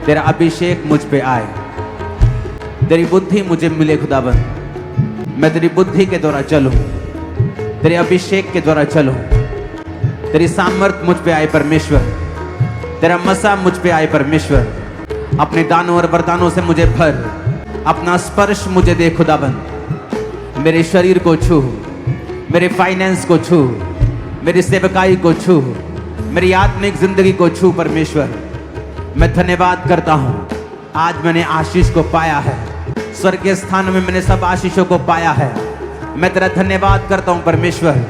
तेरा अभिषेक मुझ पे आए, तेरी बुद्धि मुझे मिले खुदाबंद। मैं तेरी बुद्धि के द्वारा चलूं, तेरे अभिषेक के द्वारा चलूं। तेरी सामर्थ मुझ पे आए परमेश्वर, तेरा मसा मुझ पे आए परमेश्वर। अपने दानों और वरदानों से मुझे भर, अपना स्पर्श मुझे दे खुदाबंद। मेरे शरीर को छू, मेरे फाइनेंस को छू, मेरी सेवकाई को छू, मेरी आत्मिक जिंदगी को छू परमेश्वर। मैं धन्यवाद करता हूं, आज मैंने आशीष को पाया है। स्वर्गीय स्थान में मैंने सब आशीषों को पाया है। मैं तेरा धन्यवाद करता हूं परमेश्वर।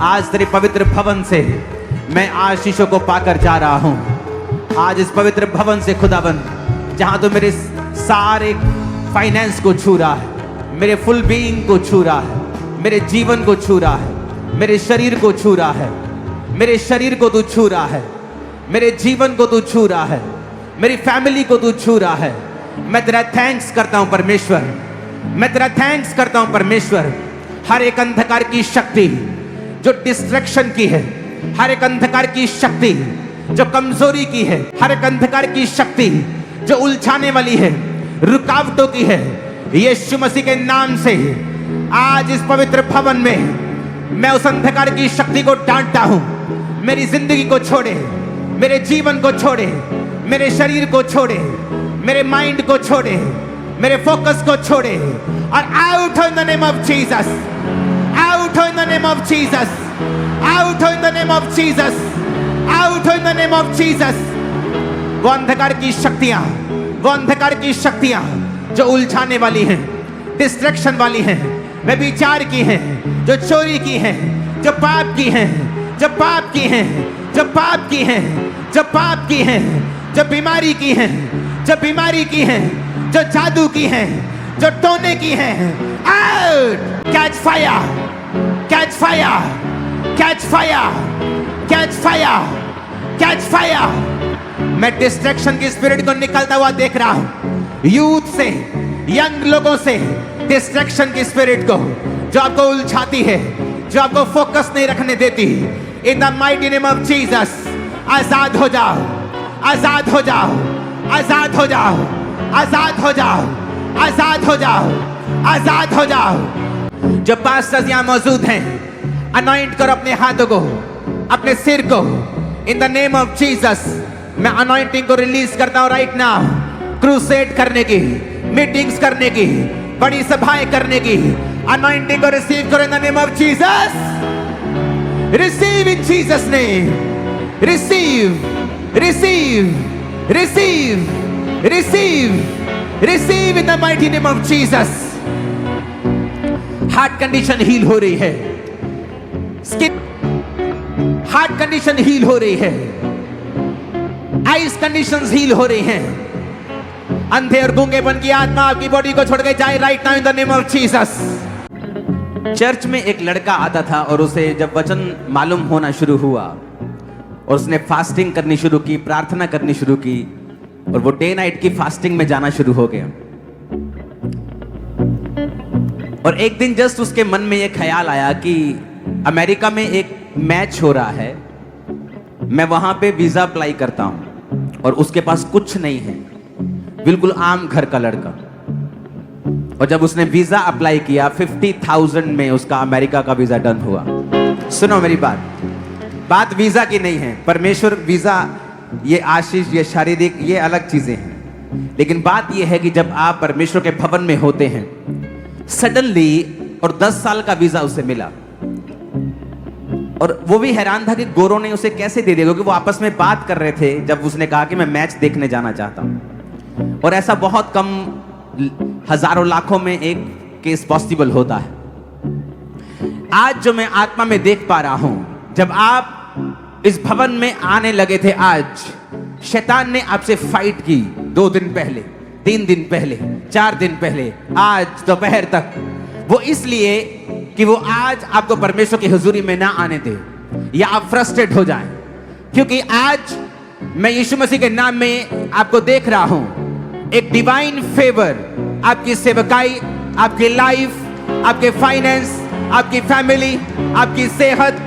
आज तेरे पवित्र भवन से मैं आशीषों को पाकर जा रहा हूं। आज इस पवित्र भवन से खुदाबंद, जहां तो मेरे सारे फाइनेंस को छू रहा है, मेरे फुल बीइंग को छू रहा है, मेरे जीवन को छू रहा है, मेरे शरीर को छू रहा है, मेरे शरीर को तू छू रहा है, मेरे जीवन को तू छू रहा है, मेरी फैमिली को तू छू रहा है। मैं तेरा थैंक्स करता हूं परमेश्वर, मैं तेरा थैंक्स करता हूं परमेश्वर। हर एक अंधकार की शक्ति जो डिस्ट्रैक्शन की है, हर एक अंधकार की शक्ति जो कमजोरी की है, हर एक अंधकार की शक्ति जो उलझाने वाली है, रुकावटों की है, यीशु मसीह के नाम से आज इस पवित्र भवन में मैं उस अंधकार की शक्ति को डांटता हूं। मेरी जिंदगी को छोड़े, मेरे जीवन को छोड़े, मेरे शरीर को छोड़े, मेरे माइंड को छोड़े, मेरे फोकस को छोड़े और out in the name of Jesus, out in the name of Jesus, out in the name of Jesus, out in the name of Jesus. वो अंधकार की शक्तियां, वो अंधकार की शक्तियां जो उलझाने वाली हैं, डिस्ट्रैक्शन वाली हैं, व्यभिचार की हैं, जो चोरी की हैं, जो पाप की हैं, जो पाप की हैं, जो पाप की हैं, जो पाप की हैं, जो बीमारी की हैं, जो बीमारी की हैं, जो जादू की हैं, जो टोने की हैं, out! Catch fire, catch fire, catch fire, catch fire, catch fire. मैं डिस्ट्रैक्शन की स्पिरिट को निकलता हुआ देख रहा हूं। यूथ से, यंग लोगों से डिस्ट्रैक्शन की स्पिरिट को जो आपको उलझाती है, जो आपको फोकस नहीं रखने देती, in the mighty name of Jesus आजाद हो जाओ, आजाद हो जाओ, आजाद हो जाओ, आजाद हो जाओ, आजाद हो जाओ, आजाद हो जाओ। जो पास्टर्स यहां मौजूद हैं, अनॉइंट करो अपने हाथों को, अपने सिर को। इन द नेम ऑफ जीसस मैं अनॉइंटिंग को रिलीज करता हूं राइट नाउ। क्रूसेड करने की, मीटिंग्स करने की, बड़ी सभाएं करने की अनॉइंटिंग को रिसीव करो in the name of Jesus. Receive in Jesus name, receive, receive, receive, receive, receive in the mighty name of Jesus. Heart condition heal हो रही है, स्किन हार्ट कंडीशन हील हो रही है, आइस कंडीशंस हील हो रही हैं। अंधे और गूंगेपन की आत्मा आपकी बॉडी को छोड़ के जाए right now in the name of Jesus. Church में एक लड़का आता था और उसे जब वचन मालूम होना शुरू हुआ और उसने फास्टिंग करनी शुरू की, प्रार्थना करनी शुरू की और वो डे नाइट की फास्टिंग में जाना शुरू हो गया। और एक दिन जस्ट उसके मन में ये ख्याल आया कि अमेरिका में एक मैच हो रहा है, मैं वहां पे वीजा अप्लाई करता हूं। और उसके पास कुछ नहीं है, बिल्कुल आम घर का लड़का। और जब उसने वीजा अप्लाई किया 50,000 में उसका अमेरिका का वीजा डन हुआ। सुनो मेरी बात वीजा की नहीं है। परमेश्वर वीजा, ये आशीष, ये शारीरिक, ये अलग चीजें हैं। लेकिन बात ये है कि जब आप परमेश्वर के भवन में होते हैं सडनली, और 10 साल का वीजा उसे मिला। और वो भी हैरान था कि गोरों ने उसे कैसे दे दिया, क्योंकि वो आपस में बात कर रहे थे जब उसने कहा कि मैं मैच देखने जाना चाहता हूं। और ऐसा बहुत कम, हजारों लाखों में एक केस पॉसिबल होता है। आज जो मैं आत्मा में देख पा रहा हूं, जब आप इस भवन में आने लगे थे, आज शैतान ने आपसे फाइट की 2 दिन पहले, 3 दिन पहले, 4 दिन पहले, आज दोपहर तक। वो इसलिए कि वो आज आपको परमेश्वर की हुजूरी में ना आने दे, या आप फ्रस्ट्रेट हो जाएं। क्योंकि आज मैं यीशु मसीह के नाम में आपको देख रहा हूं, एक डिवाइन फेवर आपकी सेवकाई, आपकी लाइफ, आपके फाइनेंस, आपकी फैमिली, आपकी सेहत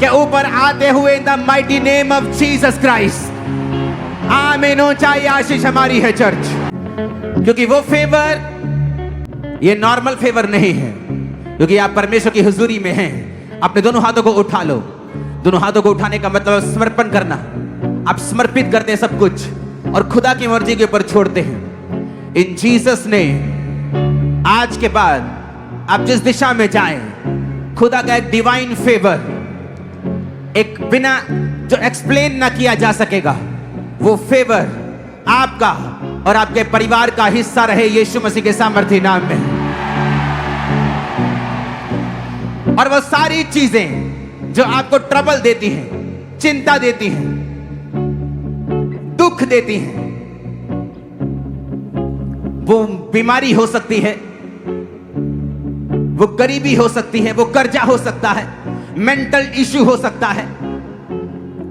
के ऊपर आते हुए इन the mighty name of Jesus Christ. आमीन। ऊंचाई आशीष हमारी है चर्च, क्योंकि वो फेवर ये नॉर्मल फेवर नहीं है, क्योंकि आप परमेश्वर की हुजूरी में हैं। अपने दोनों हाथों को उठा लो। दोनों हाथों को उठाने का मतलब समर्पण करना। आप समर्पित करते हैं सब कुछ और खुदा की मर्जी के ऊपर छोड़ते हैं। इन जीसस ने आज के बाद आप जिस दिशा में जाएं, खुदा का एक डिवाइन फेवर, एक बिना जो एक्सप्लेन ना किया जा सकेगा, वो फेवर आपका और आपके परिवार का हिस्सा रहे यीशु मसीह के सामर्थ्य नाम में। और वो सारी चीजें जो आपको ट्रबल देती हैं, चिंता देती हैं, दुख देती हैं, वो बीमारी हो सकती है, वो गरीबी हो सकती है, वो कर्जा हो सकता है, मेंटल इश्यू हो सकता है,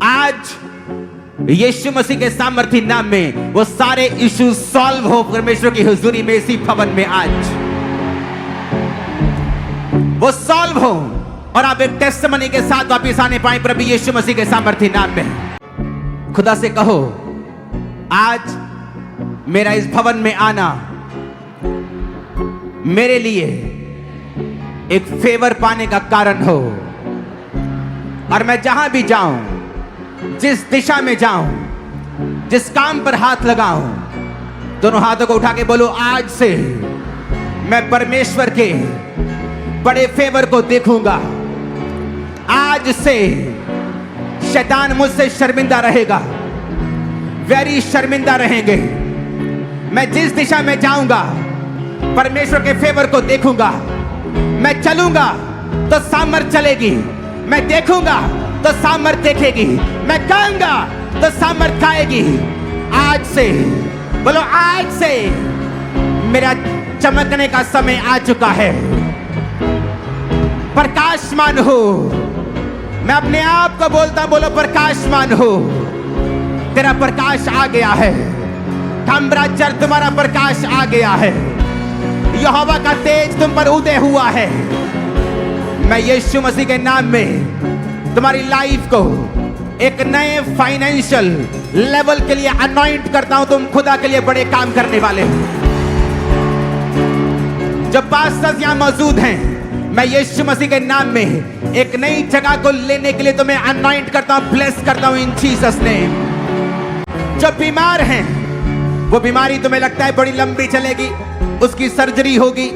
आज यीशु मसीह के सामर्थ्य नाम में वो सारे इश्यू सॉल्व हो परमेश्वर की हुजूरी में, इसी भवन में आज वो सॉल्व हो और आप एक टेस्टिमनी के साथ वापस आने पाए प्रभु यीशु मसीह के सामर्थ्य नाम में। खुदा से कहो, आज मेरा इस भवन में आना मेरे लिए एक फेवर पाने का कारण हो, और मैं जहां भी जाऊं, जिस दिशा में जाऊं, जिस काम पर हाथ लगाऊं, दोनों हाथों को उठा के बोलो, आज से मैं परमेश्वर के बड़े फेवर को देखूंगा। आज से शैतान मुझसे शर्मिंदा रहेगा, वैरी शर्मिंदा रहेंगे। मैं जिस दिशा में जाऊंगा परमेश्वर के फेवर को देखूंगा। मैं चलूंगा तो सामर्थ चलेगी, मैं देखूंगा तो सामर्थ देखेगी, मैं गाऊंगा तो सामर्थ गाएगी। आज से बोलो, आज से मेरा चमकने का समय आ चुका है। प्रकाशमान हो, मैं अपने आप को बोलता, बोलो प्रकाशमान हो, तेरा प्रकाश आ गया है। धम्राचर तुम्हारा प्रकाश आ गया है। यहोवा का तेज तुम पर उदय हुआ है। मैं यीशु मसीह के नाम में तुम्हारी लाइफ को एक नए फाइनेंशियल लेवल के लिए अनॉइंट करता हूं। तुम खुदा के लिए बड़े काम करने वाले हो। जब पास्टर्स यहां मौजूद हैं, मैं यीशु मसीह के नाम में एक नई जगह को लेने के लिए तुम्हें अनॉइंट करता हूं, ब्लेस करता हूं इन जीसस नेम। जो बीमार हैं, वो बीमारी तुम्हें लगता है बड़ी लंबी चलेगी, उसकी सर्जरी होगी।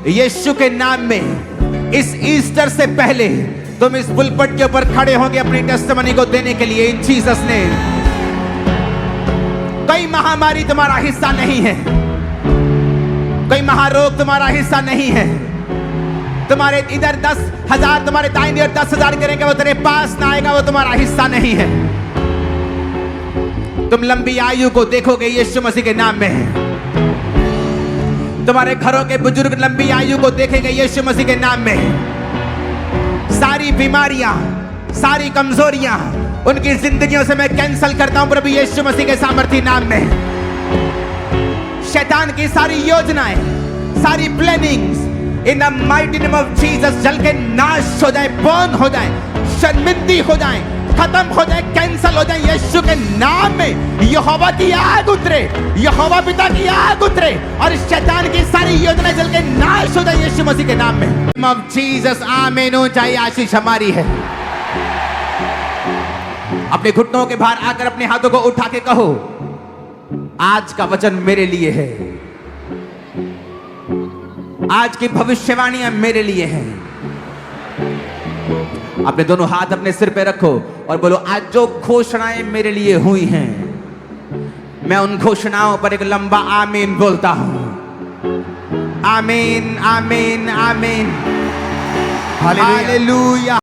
यीशु के नाम में इस ईस्टर से पहले तुम इस पुलपट के ऊपर खड़े होंगे अपनी टेस्टिमनी को देने के लिए इन जीसस नेम। कोई महामारी तुम्हारा हिस्सा नहीं है, कोई महारोग तुम्हारा हिस्सा नहीं है। तुम्हारे इधर 10,000 तुम्हारे दाहिनी ओर 10,000 करेंगे, वो तेरे पास ना आएगा, वो तुम्हारा हिस्सा नहीं है। तुम लंबी आयु को देखोगे यीशु मसीह के नाम में। तुम्हारे घरों के बुजुर्ग लंबी आयु को देखेंगे यीशु मसीह के नाम में। सारी बीमारियां, सारी कमजोरियां उनकी जिंदगियों से मैं कैंसल करता हूं प्रभु यीशु मसीह के सामर्थ्य नाम में। शैतान की सारी योजनाएं, सारी plannings in the mighty name of Jesus जल के नाश हो जाए, बर्न हो जाए, शर्मिंदी हो जाए, खत्म हो जाए, कैंसल हो जाए यीशु के नाम में। यहोवा की आग उतरे, यहोवा पिता की आग उतरे और शैतान की सारी योजना जल के नाश हो जाए यीशु मसीह के नाम में। ऑफ जीसस आमीन। ऊंचाई आशीष हमारी है। अपने घुटनों के बाहर आकर अपने हाथों को उठा के कहो, आज का वचन मेरे लिए है, आज की भविष्यवाणियां मेरे लिए हैं। अपने दोनों हाथ अपने सिर पे रखो और बोलो, आज जो घोषणाएं मेरे लिए हुई हैं, मैं उन घोषणाओं पर एक लंबा आमीन बोलता हूं। आमीन, आमीन, आमीन, हालेलुया।